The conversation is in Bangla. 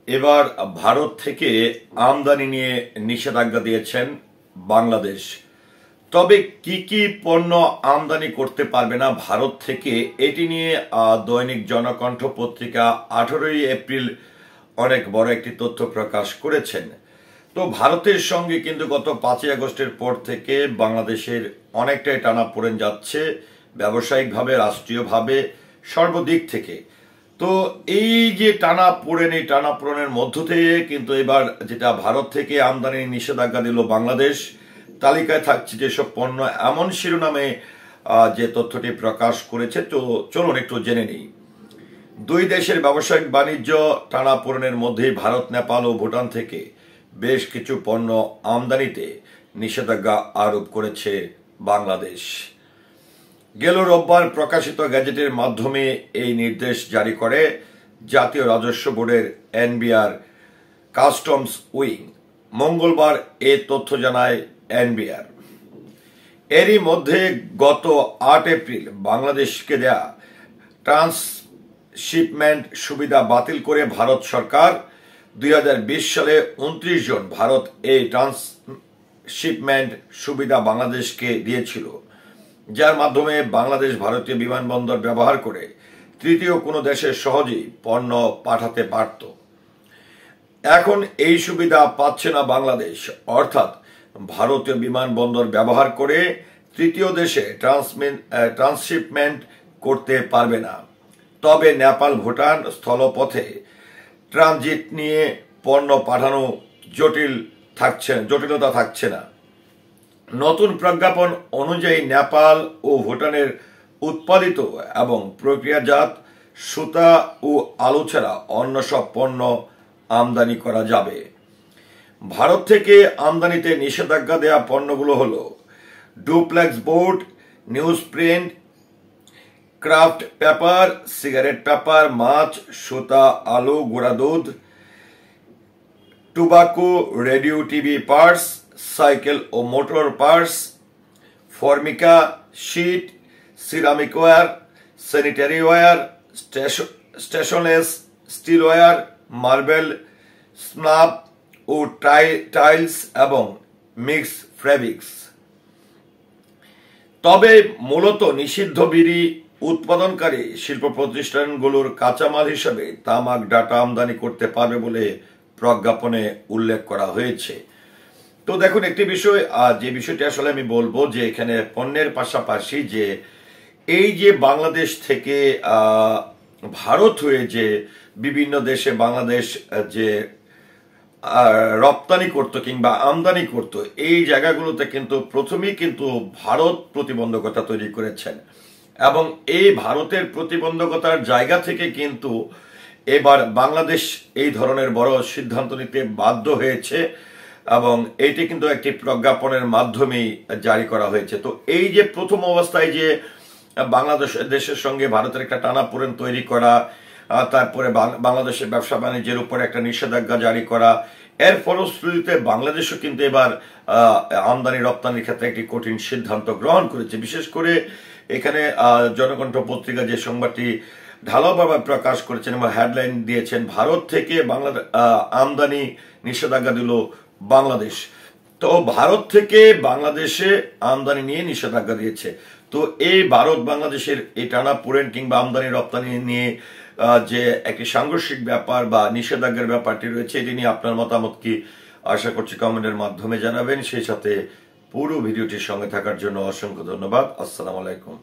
এবার ভারত থেকে আমদানি নিয়ে নিষেধাজ্ঞা দিয়েছেন বাংলাদেশ। তবে কি কি পণ্য আমদানি করতে পারবে না ভারত থেকে, এটি নিয়ে দৈনিক জনকণ্ঠ পত্রিকা 18 এপ্রিল অনেক বড় একটি তথ্য প্রকাশ করেছেন। তো ভারতের সঙ্গে কিন্তু গত 5 আগস্টের পর থেকে বাংলাদেশের অনেকটাই টানাপোড়েন যাচ্ছে, ব্যবসায়িকভাবে, রাষ্ট্রীয়ভাবে, সর্বদিক থেকে। তো এই যে এই টানাপোড়েনের মধ্য থেকে কিন্তু এবার যেটা ভারত থেকে আমদানির নিষেধাজ্ঞা দিল বাংলাদেশ, তালিকায় থাকছে যেসব পণ্য, এমন শিরোনামে যে তথ্যটি প্রকাশ করেছে। তো চলুন একটু জেনে নিই। দুই দেশের ব্যবসায়িক বাণিজ্য টানাপোড়েনের মধ্যে ভারত, নেপাল ও ভুটান থেকে বেশ কিছু পণ্য আমদানিতে নিষেধাজ্ঞা আরোপ করেছে বাংলাদেশ। গেল রোববার প্রকাশিত গ্যাজেটের মাধ্যমে এই নির্দেশ জারি করে জাতীয় রাজস্ব বোর্ডের এনবিআর কাস্টমস উইং। মঙ্গলবার এ তথ্য জানায় এনবিআর। এরই মধ্যে গত 8 এপ্রিল বাংলাদেশকে দেয়া ট্রান্সশিপমেন্ট সুবিধা বাতিল করে ভারত সরকার 2020 সালে 29 জন ভারত এই ট্রান্সশিপমেন্ট সুবিধা বাংলাদেশকে দিয়েছিল, যার মাধ্যমে বাংলাদেশ ভারতীয় বিমানবন্দর ব্যবহার করে তৃতীয় কোনো দেশে সহজেই পণ্য পাঠাতে পারত। এখন এই সুবিধা পাচ্ছে না বাংলাদেশ, অর্থাৎ ভারতীয় বিমানবন্দর ব্যবহার করে তৃতীয় দেশে ট্রান্সশিপমেন্ট করতে পারবে না। তবে নেপাল, ভুটান স্থলপথে ট্রানজিট নিয়ে পণ্য পাঠানো জটিলতা থাকছে না। নতুন প্রজ্ঞাপন অনুযায়ী নেপাল ও ভুটানের উৎপাদিত এবং প্রক্রিয়াজাত সুতা ও আলু ছাড়া অন্য সব পণ্য আমদানি করা যাবে। ভারত থেকে আমদানিতে নিষেধাজ্ঞা দেওয়া পণ্যগুলো হল duplex board, news print, craft paper, cigarette paper, মাছ, সুতা, আলু, গুঁড়া দুধ, tobacco, radio, TV parts, cycle ও motor parts, formica, sheet, ceramic ware, sanitary ware, stainless steel ware, marble, slab ও টাইলস এবং মিক্স ফেব্রিক্স। তবে মূলত নিষিদ্ধ বিড়ি উৎপাদনকারী শিল্প প্রতিষ্ঠানগুলোর কাঁচামাল হিসেবে তামাক ডাটা আমদানি করতে পারবে বলে প্রজ্ঞাপনে উল্লেখ করা হয়েছে। তো দেখুন, একটি বিষয়, যে বিষয়টি আসলে আমি বলবো যে এখানে পণ্যের পাশাপাশি যে এই যে বাংলাদেশ থেকে ভারত হয়ে যে বিভিন্ন দেশে বাংলাদেশ যে রপ্তানি করত কিংবা আমদানি করত, এই জায়গাগুলোতে কিন্তু প্রথমেই কিন্তু ভারত প্রতিবন্ধকতা তৈরি করেছেন, এবং এই ভারতের প্রতিবন্ধকতার জায়গা থেকে কিন্তু এবার বাংলাদেশ এই ধরনের বড় সিদ্ধান্ত নিতে বাধ্য হয়েছে, এবং এটি কিন্তু একটি প্রজ্ঞাপনের মাধ্যমেই জারি করা হয়েছে। তো এই যে প্রথম অবস্থায় যে দেশের সঙ্গে ভারতের একটা টানাপোড়েন তৈরি করা, তারপরে বাংলাদেশের ব্যবসা বাণিজ্যের উপর একটা নিষেধাজ্ঞা জারি করা, এর ফলশ্রুতিতে বাংলাদেশও কিন্তু এবার আমদানি রপ্তানির ক্ষেত্রে একটি কঠিন সিদ্ধান্ত গ্রহণ করেছে। বিশেষ করে এখানে জনকণ্ঠ পত্রিকা যে সংবাদটি ঢালাওভাবে প্রকাশ করেছেন এবং হেডলাইন দিয়েছেন, ভারত থেকে আমদানি নিষেধাজ্ঞা দিল বাংলাদেশ। তো ভারত থেকে বাংলাদেশে আমদানি নিয়ে নিষেধাজ্ঞা দিয়েছে। তো এই ভারত বাংলাদেশের এই টানাপোড়েন কিংবা আমদানি রপ্তানি নিয়ে যে একটি সাংঘর্ষিক ব্যাপার বা নিষেধাজ্ঞার ব্যাপারটি রয়েছে, এটি নিয়ে আপনার মতামত কি, আশা করছি কমেন্টের মাধ্যমে জানাবেন। সেই সাথে পুরো ভিডিওটির সঙ্গে থাকার জন্য অসংখ্য ধন্যবাদ। আসসালামু আলাইকুম।